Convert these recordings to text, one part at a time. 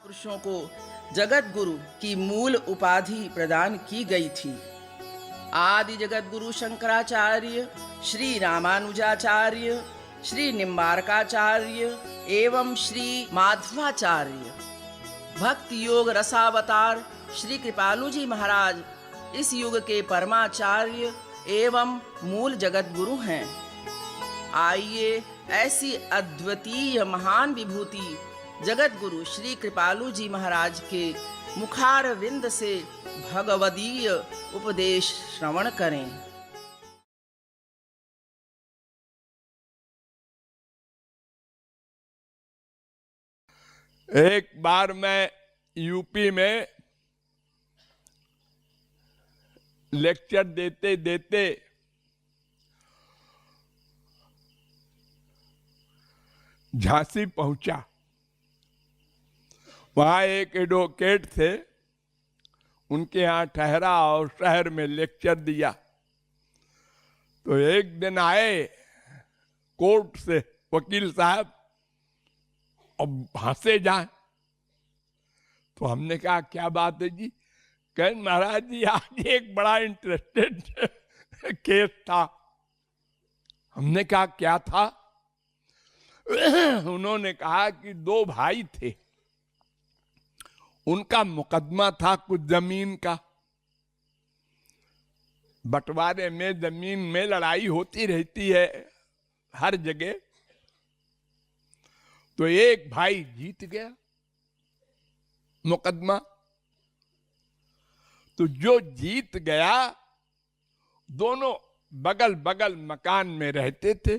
पुरुषों को जगत गुरु की मूल उपाधि प्रदान की गई थी। आदि जगत गुरु शंकराचार्य, श्री रामानुजाचार्य, श्री निम्बारकाचार्य एवं श्री माधवाचार्य, भक्ति योग रसावतार श्री कृपालु जी महाराज इस युग के परमाचार्य एवं मूल जगत गुरु हैं। आइए ऐसी अद्वितीय महान विभूति जगत गुरु श्री कृपालु जी महाराज के मुखार विंद से भगवदीय उपदेश श्रवण करें। एक बार मैं यूपी में लेक्चर देते देते झांसी पहुंचा। वहां एक एडवोकेट थे, उनके यहाँ ठहरा और शहर में लेक्चर दिया। तो एक दिन आए कोर्ट से वकील साहब, अब हंसे जाए। तो हमने कहा क्या बात है जी? कहे महाराज जी आज एक बड़ा इंटरेस्टेड केस था। हमने कहा क्या था? उन्होंने कहा कि दो भाई थे, उनका मुकदमा था कुछ जमीन का। बंटवारे में जमीन में लड़ाई होती रहती है हर जगह। तो एक भाई जीत गया मुकदमा। तो जो जीत गया, दोनों बगल बगल मकान में रहते थे।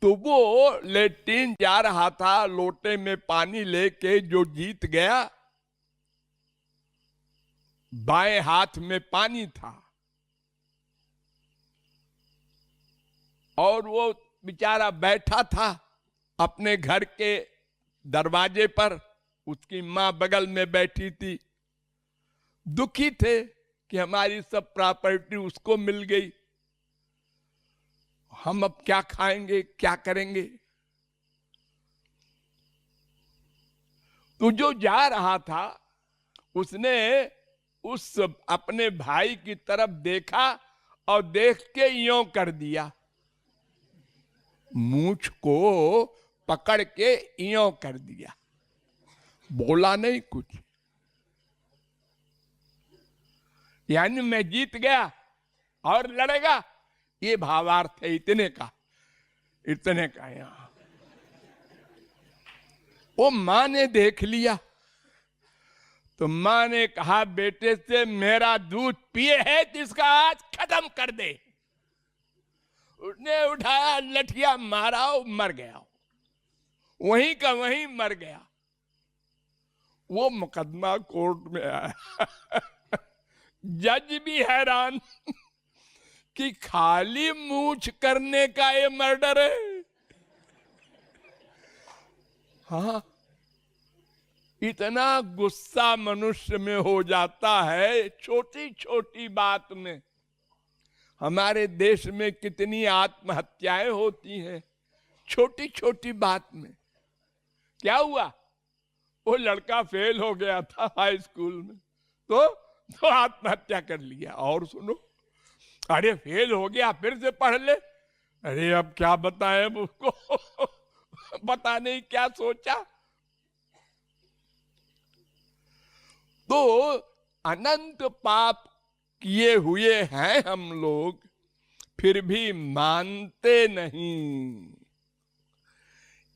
तो वो लेट्रिन जा रहा था, लोटे में पानी लेके जो जीत गया, बाएं हाथ में पानी था और वो बेचारा बैठा था अपने घर के दरवाजे पर। उसकी मां बगल में बैठी थी। दुखी थे कि हमारी सब प्रॉपर्टी उसको मिल गई, हम अब क्या खाएंगे, क्या करेंगे। तो जो जा रहा था उसने उस अपने भाई की तरफ देखा और देख के यूं कर दिया, मूंछ को पकड़ के यूं कर दिया, बोला नहीं कुछ। यानी मैं जीत गया और लड़ेगा, ये भावार्थ है इतने का यहां। वो मां ने देख लिया तो मां ने कहा बेटे से मेरा दूध पिए है तो इसका आज खत्म कर दे। उसने उठाया, लठिया मारा, मर गया, वहीं का वहीं मर गया। वो मुकदमा कोर्ट में आया। जज भी हैरान कि खाली मूंछ करने का ये मर्डर है। हाँ, इतना गुस्सा मनुष्य में हो जाता है छोटी छोटी बात में। हमारे देश में कितनी आत्महत्याएं होती हैं छोटी छोटी बात में। क्या हुआ? वो लड़का फेल हो गया था हाई स्कूल में, तो आत्महत्या कर लिया। और सुनो, अरे फेल हो गया फिर से पढ़ ले। अरे अब क्या बताएं उसको। पता नहीं क्या सोचा। तो अनंत पाप किए हुए हैं हम लोग, फिर भी मानते नहीं।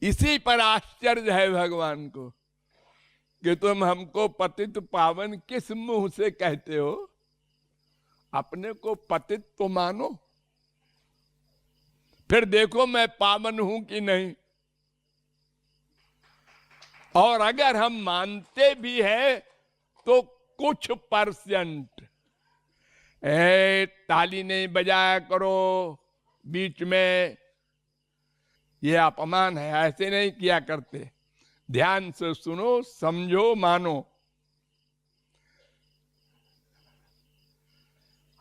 इसी पर आश्चर्य है भगवान को कि तुम हमको पतित पावन किस मुंह से कहते हो? अपने को पतित तो मानो, फिर देखो मैं पावन हूं कि नहीं। और अगर हम मानते भी हैं तो कुछ परसेंट। ताली नहीं बजाया करो बीच में, ये अपमान है, ऐसे नहीं किया करते। ध्यान से सुनो, समझो, मानो।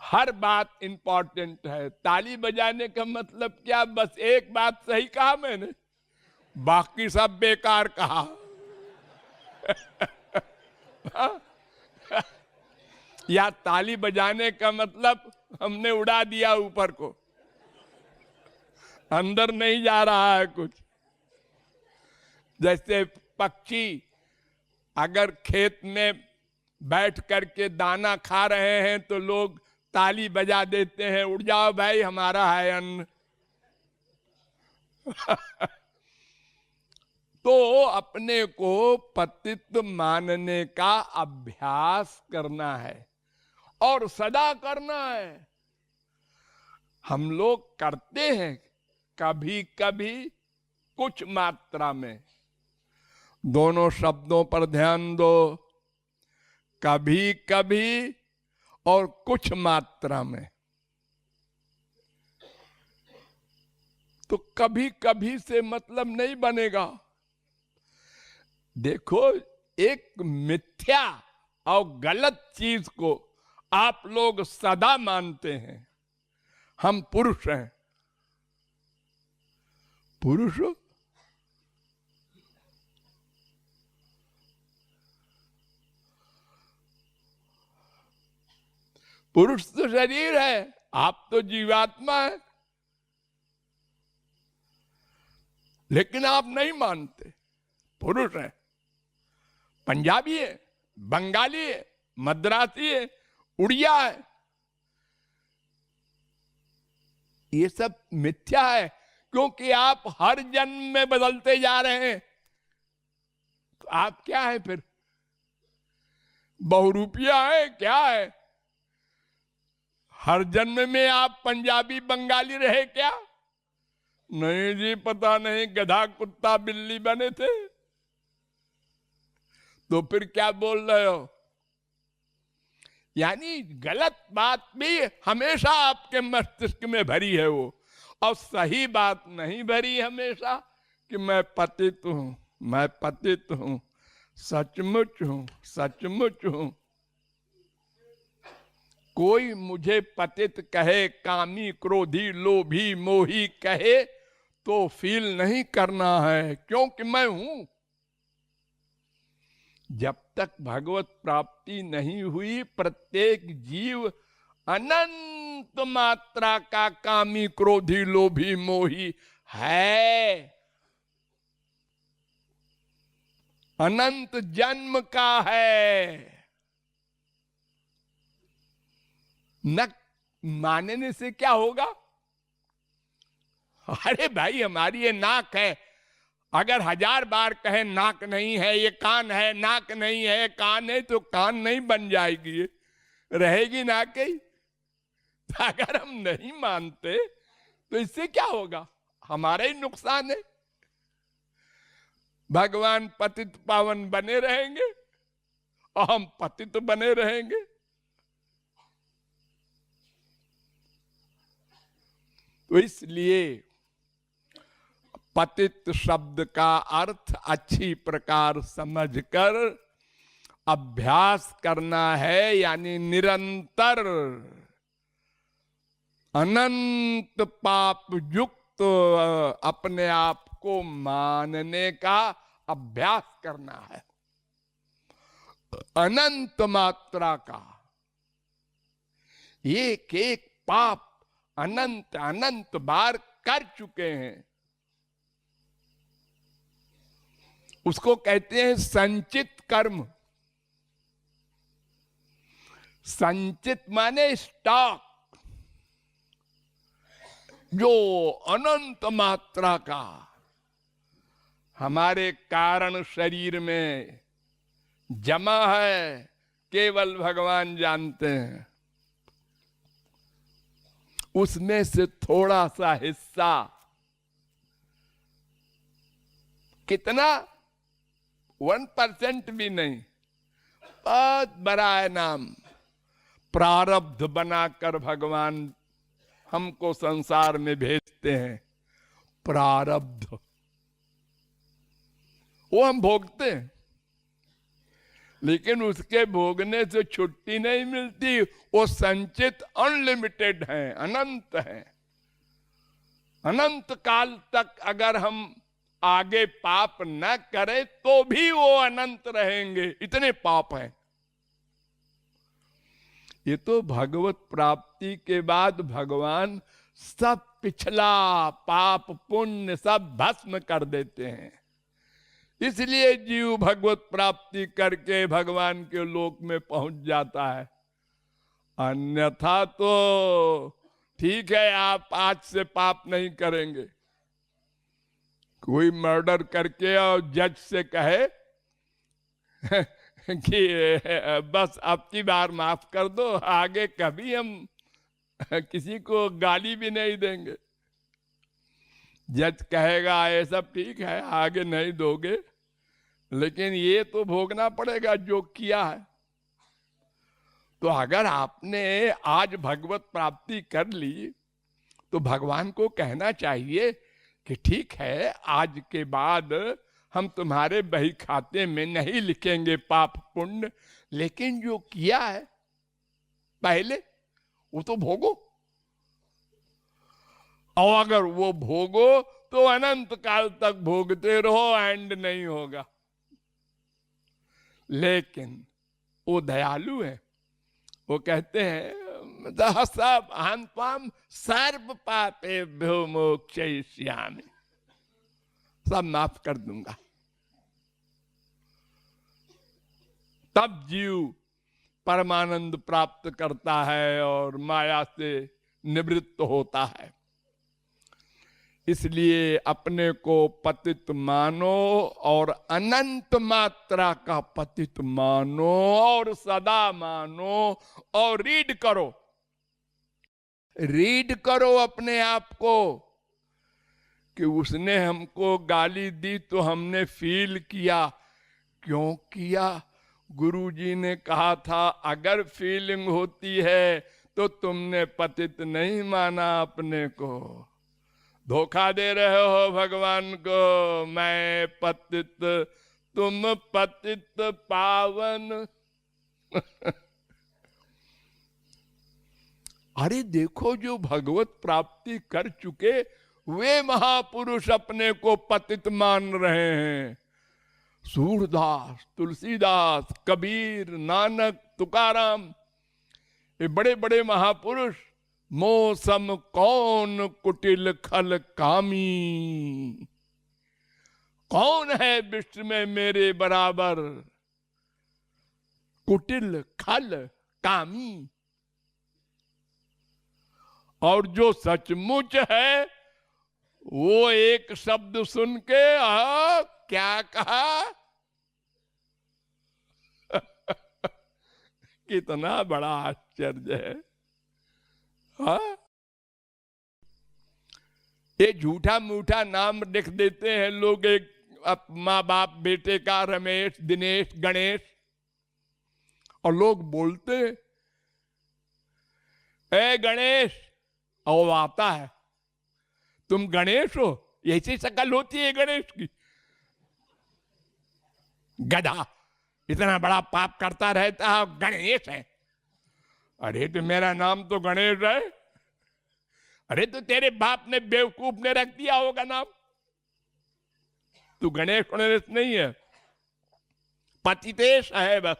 हर बात इंपॉर्टेंट है। ताली बजाने का मतलब क्या? बस एक बात सही कहा मैंने, बाकी सब बेकार कहा। या ताली बजाने का मतलब हमने उड़ा दिया ऊपर को, अंदर नहीं जा रहा है कुछ। जैसे पक्षी अगर खेत में बैठ करके दाना खा रहे हैं तो लोग ताली बजा देते हैं, उड़ जाओ भाई हमारा है अन्न। तो अपने को पतित मानने का अभ्यास करना है और सदा करना है। हम लोग करते हैं कभी कभी कुछ मात्रा में, दोनों शब्दों पर ध्यान दो, कभी कभी और कुछ मात्रा में। तो कभी कभी से मतलब नहीं बनेगा। देखो, एक मिथ्या और गलत चीज को आप लोग सदा मानते हैं। हम पुरुष हैं, पुरुष पुरुष तो शरीर है, आप तो जीवात्मा है। लेकिन आप नहीं मानते, पुरुष है, पंजाबी है, बंगाली है, मद्रासी है, उड़िया है। ये सब मिथ्या है, क्योंकि आप हर जन्म में बदलते जा रहे हैं। तो आप क्या है फिर? बहुरूपिया है क्या है? हर जन्म में आप पंजाबी बंगाली रहे क्या? नहीं जी, पता नहीं, गधा कुत्ता बिल्ली बने थे। तो फिर क्या बोल रहे हो? यानी गलत बात भी हमेशा आपके मस्तिष्क में भरी है वो, और सही बात नहीं भरी हमेशा कि मैं पतित हूं, मैं पतित हूं, सचमुच हूं, सचमुच हूं। कोई मुझे पतित कहे, कामी, क्रोधी, लोभी, मोही कहे तो फील नहीं करना है, क्योंकि मैं हूं। जब तक भगवत प्राप्ति नहीं हुई, प्रत्येक जीव अनंत मात्रा का कामी, क्रोधी, लोभी, मोही है। अनंत जन्म का है। न मानने से क्या होगा? अरे भाई, हमारी ये नाक है, अगर 1000 बार कहे नाक नहीं है, ये कान है, नाक नहीं है, कान है, तो कान नहीं बन जाएगी, ये रहेगी नाक ही। तो अगर हम नहीं मानते तो इससे क्या होगा? हमारा ही नुकसान है। भगवान पतित पावन बने रहेंगे और हम पतित बने रहेंगे। तो इसलिए पतित शब्द का अर्थ अच्छी प्रकार समझकर अभ्यास करना है, यानी निरंतर अनंत पाप युक्त अपने आप को मानने का अभ्यास करना है। अनंत मात्रा का एक एक पाप अनंत अनंत बार कर चुके हैं, उसको कहते हैं संचित कर्म। संचित माने स्टॉक, जो अनंत मात्रा का हमारे कारण शरीर में जमा है, केवल भगवान जानते हैं। उसमें से थोड़ा सा हिस्सा, कितना? 1% भी नहीं, बहुत बड़ा है नाम, प्रारब्ध बनाकर भगवान हमको संसार में भेजते हैं। प्रारब्ध वो हम भोगते हैं, लेकिन उसके भोगने से छुट्टी नहीं मिलती। वो संचित अनलिमिटेड है, अनंत है। अनंत काल तक अगर हम आगे पाप न करे तो भी वो अनंत रहेंगे, इतने पाप हैं। ये तो भगवत प्राप्ति के बाद भगवान सब पिछला पाप पुण्य सब भस्म कर देते हैं। इसलिए जीव भगवत प्राप्ति करके भगवान के लोक में पहुंच जाता है। अन्यथा तो ठीक है, आप आज से पाप नहीं करेंगे। कोई मर्डर करके और जज से कहे कि बस अब की बार माफ कर दो, आगे कभी हम किसी को गाली भी नहीं देंगे। जज कहेगा ये सब ठीक है, आगे नहीं दोगे, लेकिन ये तो भोगना पड़ेगा जो किया है। तो अगर आपने आज भगवत प्राप्ति कर ली तो भगवान को कहना चाहिए कि ठीक है, आज के बाद हम तुम्हारे बही खाते में नहीं लिखेंगे पाप पुण्य, लेकिन जो किया है पहले वो तो भोगो। और अगर वो भोगो तो अनंत काल तक भोगते रहो, एंड नहीं होगा। लेकिन वो दयालु है, वो कहते हैं सब अहंत्वाम सर्व पापेभ्यो मोक्षयिष्यामि, सब माफ कर दूंगा। तब जीव परमानंद प्राप्त करता है और माया से निवृत्त होता है। इसलिए अपने को पतित मानो और अनंत मात्रा का पतित मानो और सदा मानो और रीड करो अपने आप को कि उसने हमको गाली दी तो हमने फील किया। क्यों किया? गुरुजी ने कहा था अगर फीलिंग होती है तो तुमने पतित नहीं माना अपने को, धोखा दे रहे हो भगवान को। मैं पतित तुम पतित पावन। अरे देखो, जो भगवत प्राप्ति कर चुके वे महापुरुष अपने को पतित मान रहे हैं। सूरदास, तुलसीदास, कबीर, नानक, तुकाराम, ये बड़े बड़े महापुरुष। मौसम कौन कुटिल खल कामी, कौन है विश्व में मेरे बराबर, कुटिल खल कामी। और जो सचमुच है वो एक शब्द सुन के क्या कहा कितना बड़ा आश्चर्य है। हाँ, ये झूठा मूठा नाम लिख देते हैं लोग, एक माँ बाप बेटे का, रमेश, दिनेश, गणेश, और लोग बोलते ए गणेश, और वो आता है तुम गणेश हो, ऐसी शक्ल होती है गणेश की। गधा, इतना बड़ा पाप करता रहता है, गणेश है। अरे तो मेरा नाम तो गणेश है। अरे तो तेरे बाप ने बेवकूफ ने रख दिया होगा नाम, तू गणेश गणेश नहीं है, पतितेश है बस।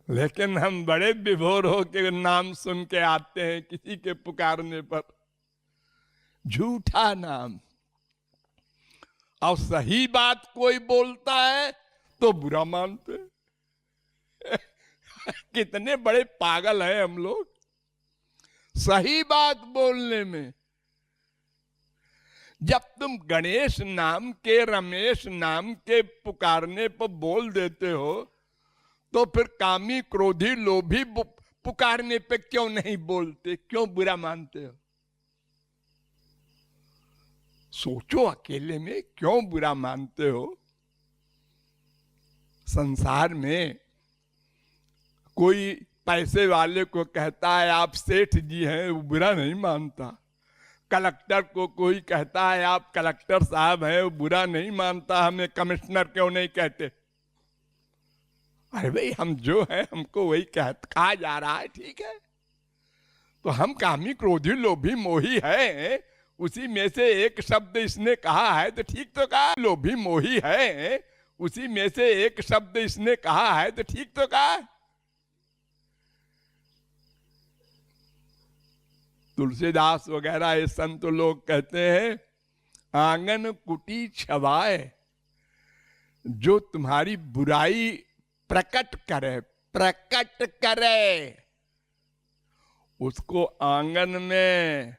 लेकिन हम बड़े विभोर हो के नाम सुन के आते हैं किसी के पुकारने पर, झूठा नाम। और सही बात कोई बोलता है तो बुरा मानते। कितने बड़े पागल हैं हम लोग सही बात बोलने में। जब तुम गणेश नाम के, रमेश नाम के पुकारने पर बोल देते हो, तो फिर कामी, क्रोधी, लोभी पुकारने पे क्यों नहीं बोलते, क्यों बुरा मानते हो? सोचो, अकेले में क्यों बुरा मानते हो? संसार में कोई पैसे वाले को कहता है आप सेठ जी हैं, वो बुरा नहीं मानता। कलेक्टर को कोई कहता है आप कलेक्टर साहब हैं, वो बुरा नहीं मानता। हमें कमिश्नर क्यों नहीं कहते? अरे भाई, हम जो है हमको वही कहा जा रहा है, ठीक है। तो हम कामी, क्रोधी, लोभी, मोही है, उसी में से एक शब्द इसने कहा है तो ठीक तो कहा। लोभी मोही है, उसी में से एक शब्द इसने कहा है तो ठीक तो कहा। तुलसीदास वगैरह ये संत लोग कहते हैं, आंगन कुटी छवाए, जो तुम्हारी बुराई प्रकट करे, प्रकट करे, उसको आंगन में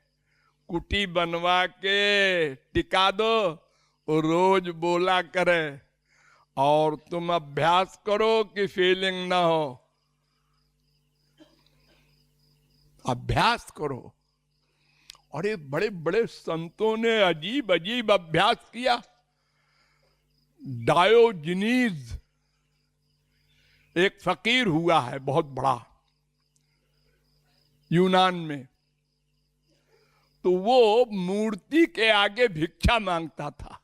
कुटी बनवा के टिका दो, रोज बोला करे, और तुम अभ्यास करो कि फीलिंग ना हो, अभ्यास करो। और ये बड़े बड़े संतों ने अजीब अजीब अभ्यास किया। डायोजनीज एक फकीर हुआ है बहुत बड़ा यूनान में, तो वो मूर्ति के आगे भिक्षा मांगता था।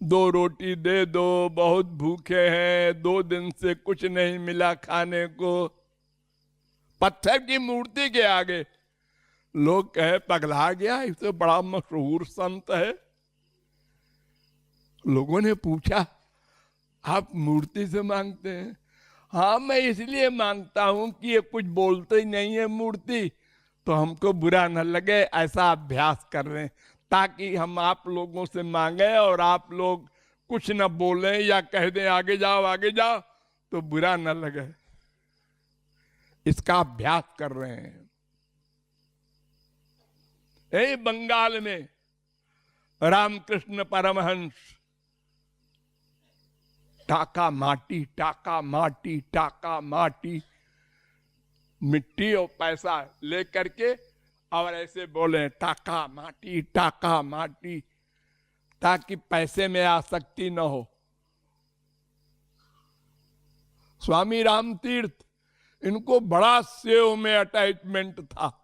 2 रोटी दे दो, बहुत भूखे हैं, 2 दिन से कुछ नहीं मिला खाने को। पत्थर की मूर्ति के आगे। लोग कहे पगला गया, ये तो बड़ा मशहूर संत है। लोगों ने पूछा, आप मूर्ति से मांगते हैं? हाँ, मैं इसलिए मांगता हूं कि ये कुछ बोलते ही नहीं है मूर्ति, तो हमको बुरा न लगे, ऐसा अभ्यास कर रहे हैं, ताकि हम आप लोगों से मांगे और आप लोग कुछ न बोलें या कह दें आगे जाओ, तो बुरा न लगे। इसका अभ्यास कर रहे हैं। बंगाल में रामकृष्ण परमहंस टाका माटी, टाका माटी, टाका माटी, मिट्टी और पैसा लेकर के और ऐसे बोले टाका माटी, टाका माटी, ताकि पैसे में आसक्ति न हो। स्वामी रामतीर्थ, इनको बड़ा सेव में अटैचमेंट था।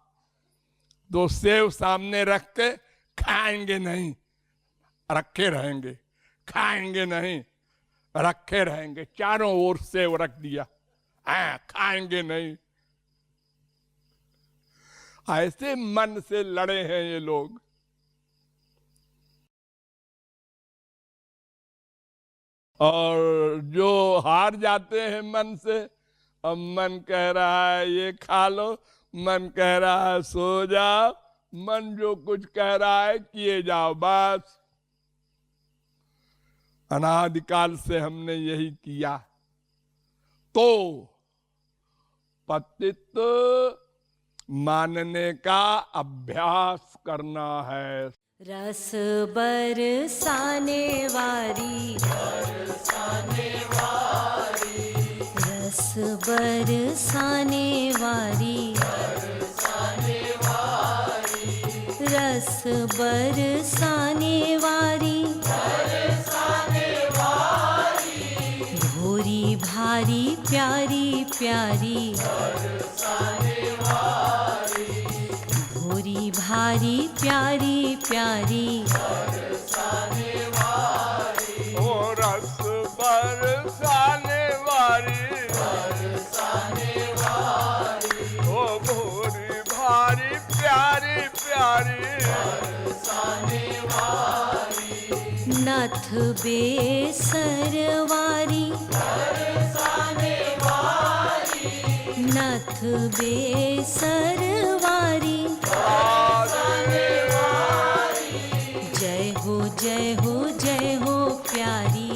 2 सेव सामने रख के खाएंगे नहीं, रखे रहेंगे, खाएंगे नहीं, रखे रहेंगे, चारों ओर सेव रख दिया, खाएंगे नहीं। ऐसे मन से लड़े हैं ये लोग। और जो हार जाते हैं मन से, अब मन कह रहा है ये खा लो, मन कह रहा है सो जाओ, मन जो कुछ कह रहा है किए जाओ, बस। अनादिकाल से हमने यही किया। तो पतित मानने का अभ्यास करना है। रस बरसाने वाली, रस बरसाने वाली, रस बरसाने वाली, भोरी भारी प्यारी प्यारी, भोरी भारी प्यारी प्यारी, ओ रस बरसाने वाली, ओ भोरी भारी प्यारी प्यारी, नथ बेसरवारी, नथ बेसरवारी, जय हो जय हो जय हो प्यारी,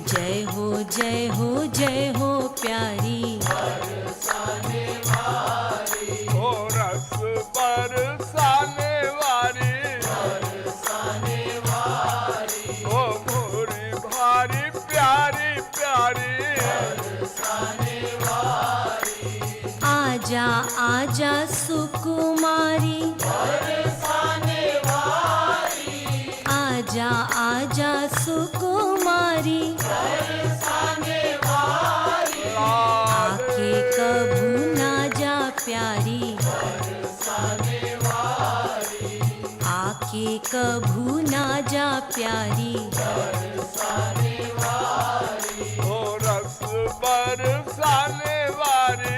जय हो जय हो जय हो प्यारी, ओ रस बरसाने वाली, ओ भोरी भारी प्यारी प्यारी, आजा आजा सुकुमारी, आजा आजा सुकुमारी, आके कभू ना जा प्यारी, आके कभू ना जा प्यारी, ओ रस बरसाने वाली,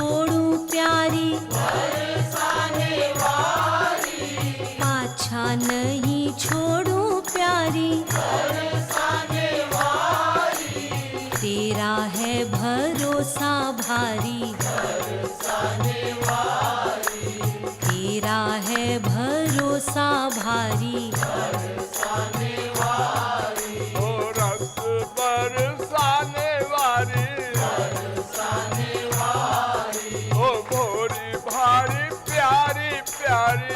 छोड़ूं प्यारी, पाछा नहीं छोड़ूं प्यारी, तेरा है भरोसा भारी, तेरा है भरोसा भारी। ओ रस बरसाने वाली, ओ भोरी भारी प्यारी प्यारी।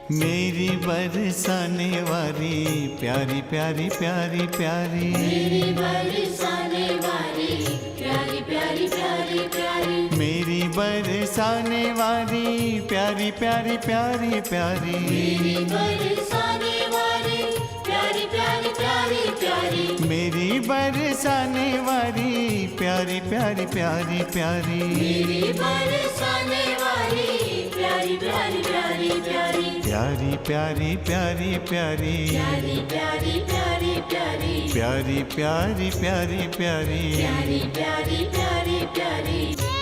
मेरी बरसाने वाली प्यारी प्यारी प्यारी प्यारी, मेरी बरसाने वाली प्यारी प्यारी प्यारी प्यारी, मेरी बरसाने वाली प्यारी प्यारी प्यारी प्यारी, मेरी बरसाने वाली प्यारी प्यारी प्यारी प्यारी, मेरी बरसाने वाली प्यारी प्यारी प्यारी प्यारी, मेरी बरसाने वाली प्यारी प्यारी प्यारी प्यारी, प्यारी प्यारी प्यारी प्यारी, प्यारी प्यारी प्यारी प्यारी, प्यारी प्यारी प्यारी प्यारी, प्यारी प्यारी प्यारी प्यारी।